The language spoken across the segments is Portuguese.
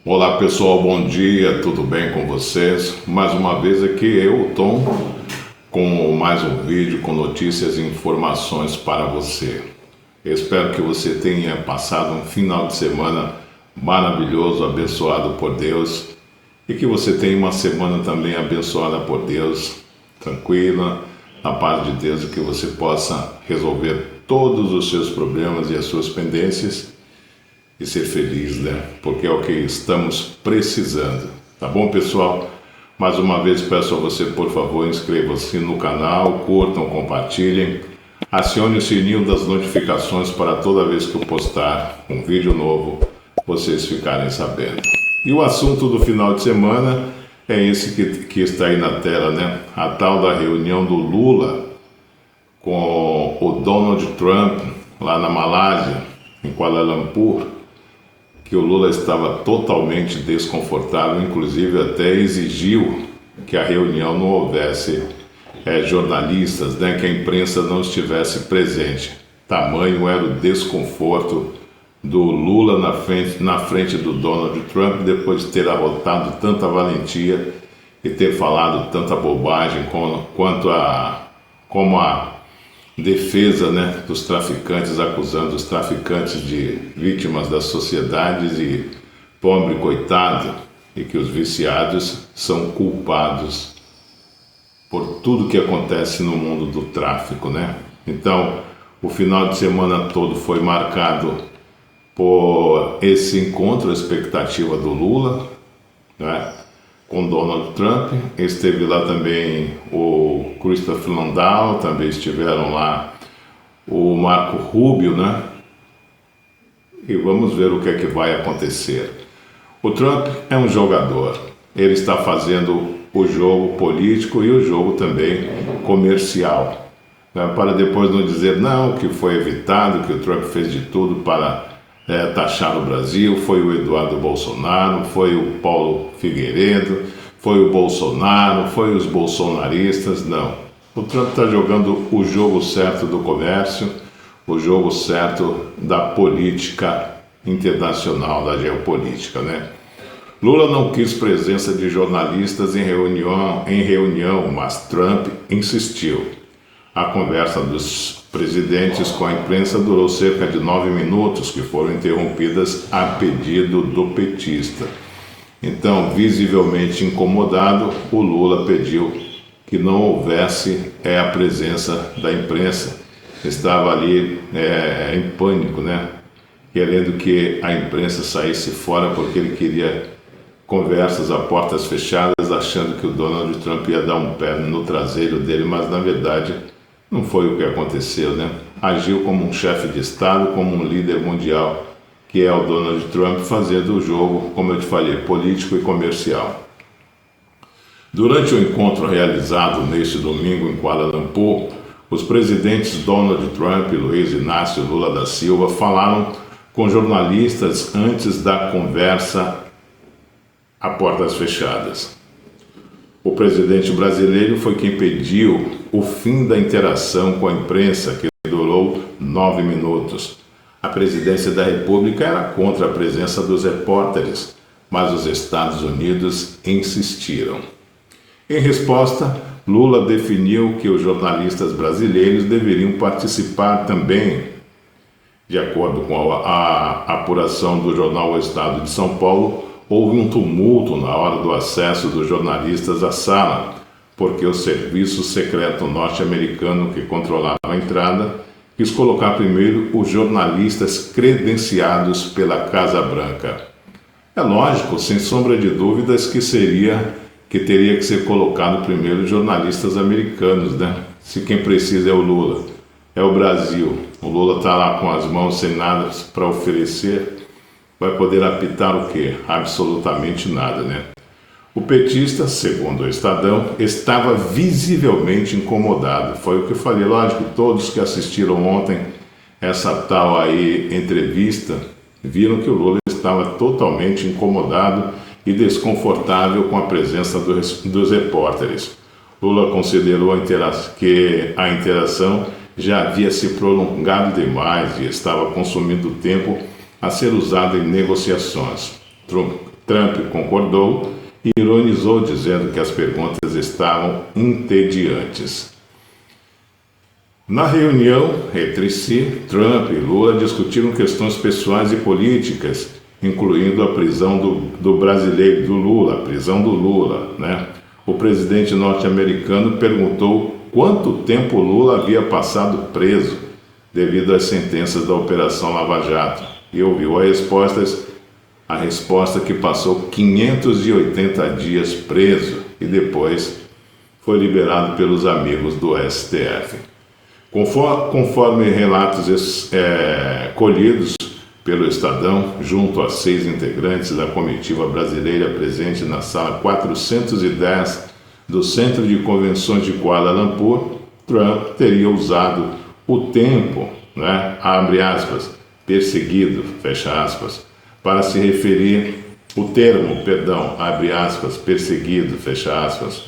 Olá pessoal, bom dia, tudo bem com vocês? Mais uma vez aqui eu, Tom, com mais um vídeo com notícias e informações para você. Eu espero que você tenha passado um final de semana maravilhoso, abençoado por Deus, e que você tenha uma semana também abençoada por Deus, tranquila, na paz de Deus, e que você possa resolver todos os seus problemas e as suas pendências e ser feliz, né? Porque é o que estamos precisando. Tá bom, pessoal? Mais uma vez peço a você, por favor, inscreva-se no canal, curtam, compartilhem, acione o sininho das notificações para toda vez que eu postar um vídeo novo, vocês ficarem sabendo. E o assunto do final de semana é esse que está aí na tela, né? A tal da reunião do Lula com o Donald Trump lá na Malásia, em Kuala Lumpur, que o Lula estava totalmente desconfortável, inclusive até exigiu que a reunião não houvesse jornalistas, né, que a imprensa não estivesse presente. Tamanho era o desconforto do Lula na frente do Donald Trump, depois de ter arrotado tanta valentia e ter falado tanta bobagem como a defesa, né, dos traficantes, acusando os traficantes de vítimas das sociedades e pobre coitado, e que os viciados são culpados por tudo que acontece no mundo do tráfico, né? Então, o final de semana todo foi marcado por esse encontro, a expectativa do Lula, né, com Donald Trump. Esteve lá também o Christopher Landau, também estiveram lá o Marco Rubio, né? E vamos ver o que é que vai acontecer. O Trump é um jogador, ele está fazendo o jogo político e o jogo também comercial, né? Para depois não dizer não, que foi evitado, que o Trump fez de tudo para taxar o Brasil, foi o Eduardo Bolsonaro, foi o Paulo Figueiredo, foi o Bolsonaro, foi os bolsonaristas. Não, o Trump está jogando o jogo certo do comércio, o jogo certo da política internacional, da geopolítica, né? Lula não quis presença de jornalistas em reunião, mas Trump insistiu. A conversa dos presidentes com a imprensa durou cerca de 9 minutos, que foram interrompidas a pedido do petista. Então, visivelmente incomodado, o Lula pediu que não houvesse a presença da imprensa. Estava ali em pânico, né? Querendo que a imprensa saísse fora, porque ele queria conversas a portas fechadas, achando que o Donald Trump ia dar um pé no traseiro dele, mas na verdade não foi o que aconteceu, né? Agiu como um chefe de Estado, como um líder mundial, que é o Donald Trump, fazendo o jogo, como eu te falei, político e comercial. Durante o encontro realizado neste domingo em Kuala Lumpur, os presidentes Donald Trump e Luiz Inácio Lula da Silva falaram com jornalistas antes da conversa a portas fechadas. O presidente brasileiro foi quem pediu o fim da interação com a imprensa, que durou 9 minutos. A presidência da República era contra a presença dos repórteres, mas os Estados Unidos insistiram. Em resposta, Lula definiu que os jornalistas brasileiros deveriam participar também. De acordo com a apuração do jornal O Estado de São Paulo, houve um tumulto na hora do acesso dos jornalistas à sala, porque o serviço secreto norte-americano que controlava a entrada quis colocar primeiro os jornalistas credenciados pela Casa Branca. É lógico, sem sombra de dúvidas, que teria que ser colocado primeiro os jornalistas americanos, né? Se quem precisa é o Lula, é o Brasil. O Lula está lá com as mãos sem nada para oferecer. Vai poder apitar o quê? Absolutamente nada, né? O petista, segundo o Estadão, estava visivelmente incomodado. Foi o que eu falei, lógico, todos que assistiram ontem essa tal aí entrevista viram que o Lula estava totalmente incomodado e desconfortável com a presença dos repórteres. Lula considerou que a interação já havia se prolongado demais e estava consumindo tempo a ser usado em negociações. Trump concordou e ironizou, dizendo que as perguntas estavam entediantes. Na reunião entre si, Trump e Lula discutiram questões pessoais e políticas, incluindo a prisão do brasileiro, do Lula, a prisão do Lula, né? O presidente norte-americano perguntou quanto tempo Lula havia passado preso devido às sentenças da Operação Lava Jato e ouviu a resposta que passou 580 dias preso e depois foi liberado pelos amigos do STF. Conforme relatos colhidos pelo Estadão, junto a 6 integrantes da comitiva brasileira presente na sala 410 do Centro de Convenções de Kuala Lumpur, Trump teria usado o tempo, abre aspas, perseguido, fecha aspas, para se referir, abre aspas, perseguido, fecha aspas,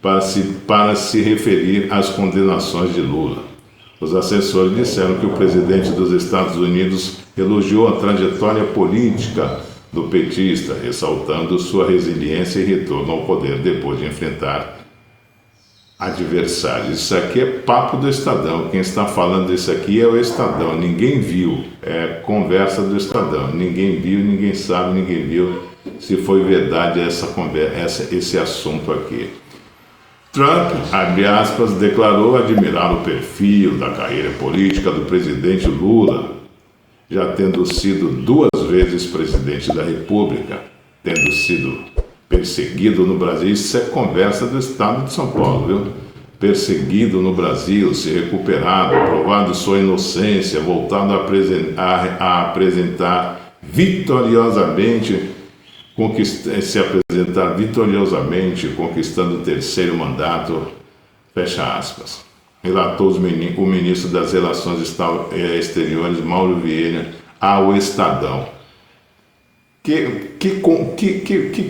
para se referir às condenações de Lula. Os assessores disseram que o presidente dos Estados Unidos elogiou a trajetória política do petista, ressaltando sua resiliência e retorno ao poder depois de enfrentar adversários. Isso aqui é papo do Estadão. Quem está falando isso aqui é o Estadão. Ninguém viu. É conversa do Estadão. Ninguém viu, ninguém sabe, ninguém viu se foi verdade esse assunto aqui. Trump, abre aspas, declarou admirar o perfil da carreira política do presidente Lula, já tendo sido 2 vezes presidente da República, tendo sido perseguido no Brasil. Isso é conversa do Estado de São Paulo, viu? Perseguido no Brasil, se recuperado, provado sua inocência, voltado a apresentar vitoriosamente, conquistando o 3º mandato, fecha aspas. Relatou o ministro das Relações Exteriores, Mauro Vieira, ao Estadão. Que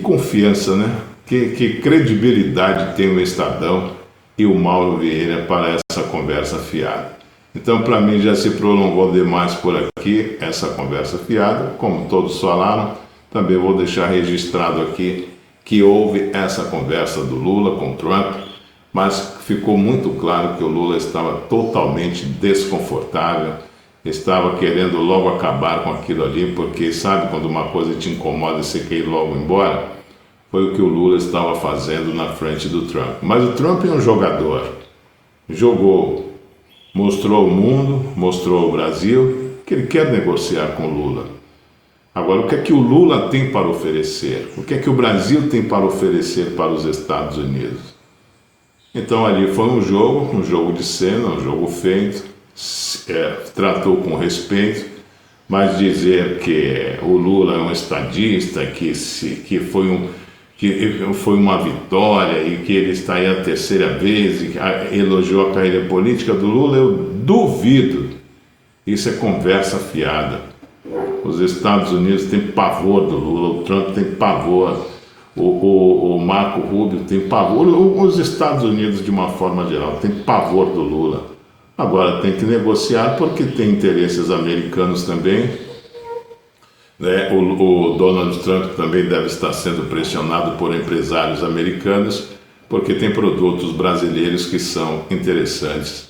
confiança, né? Que credibilidade tem o Estadão e o Mauro Vieira para essa conversa fiada. Então, para mim, já se prolongou demais por aqui essa conversa fiada, como todos falaram. Também vou deixar registrado aqui que houve essa conversa do Lula com Trump, mas ficou muito claro que o Lula estava totalmente desconfortável, estava querendo logo acabar com aquilo ali, porque sabe quando uma coisa te incomoda e você quer ir logo embora? Foi o que o Lula estava fazendo na frente do Trump. Mas o Trump é um jogador, jogou, mostrou ao mundo, mostrou ao Brasil que ele quer negociar com o Lula. Agora, o que é que o Lula tem para oferecer? O que é que o Brasil tem para oferecer para os Estados Unidos? Então, ali foi um jogo de cena, um jogo feito, tratou com respeito, mas dizer que o Lula é um estadista, que foi uma vitória e que ele está aí a 3ª vez e elogiou a carreira política do Lula, eu duvido. Isso é conversa fiada. Os Estados Unidos têm pavor do Lula, o Trump tem pavor, o Marco Rubio tem pavor, os Estados Unidos de uma forma geral tem pavor do Lula. Agora tem que negociar porque tem interesses americanos também, né? O Donald Trump também deve estar sendo pressionado por empresários americanos porque tem produtos brasileiros que são interessantes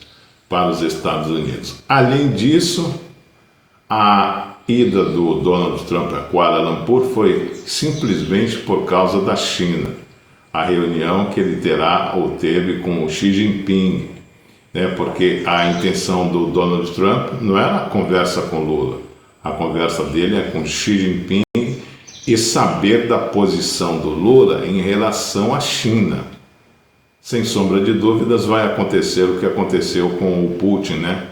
para os Estados Unidos. Além disso, a ida do Donald Trump a Kuala Lumpur foi simplesmente por causa da China. A reunião que ele teve com o Xi Jinping, né? Porque a intenção do Donald Trump não era a conversa com Lula. A conversa dele é com Xi Jinping e saber da posição do Lula em relação à China. Sem sombra de dúvidas vai acontecer o que aconteceu com o Putin, né?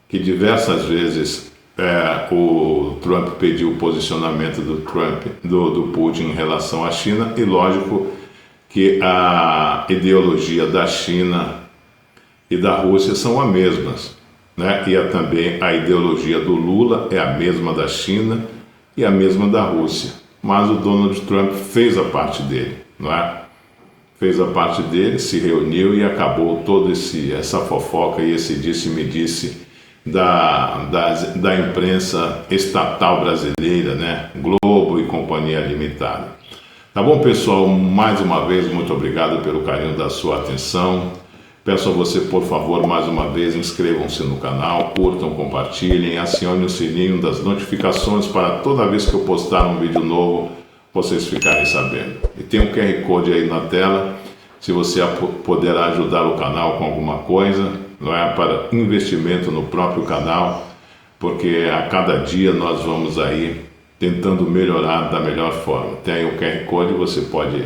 Que diversas vezes o Trump pediu o posicionamento do Putin em relação à China, e lógico que a ideologia da China e da Rússia são as mesmas, né? E também a ideologia do Lula é a mesma da China e a mesma da Rússia, mas o Donald Trump fez a parte dele, não é? Fez a parte dele, se reuniu e acabou toda essa fofoca e esse disse-me-disse da imprensa estatal brasileira, né? Globo e Companhia Limitada. Tá bom, pessoal? Mais uma vez, muito obrigado pelo carinho da sua atenção. Peço a você, por favor, mais uma vez, inscrevam-se no canal, curtam, compartilhem, acionem o sininho das notificações para toda vez que eu postar um vídeo novo, vocês ficarem sabendo. E tem um QR Code aí na tela, se você poderá ajudar o canal com alguma coisa, não é, para investimento no próprio canal, porque a cada dia nós vamos aí tentando melhorar da melhor forma. Tem aí o QR Code, você pode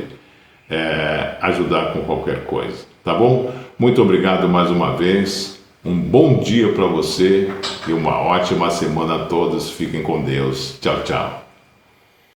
ajudar com qualquer coisa, tá bom? Muito obrigado mais uma vez, um bom dia para você e uma ótima semana a todos, fiquem com Deus, tchau, tchau.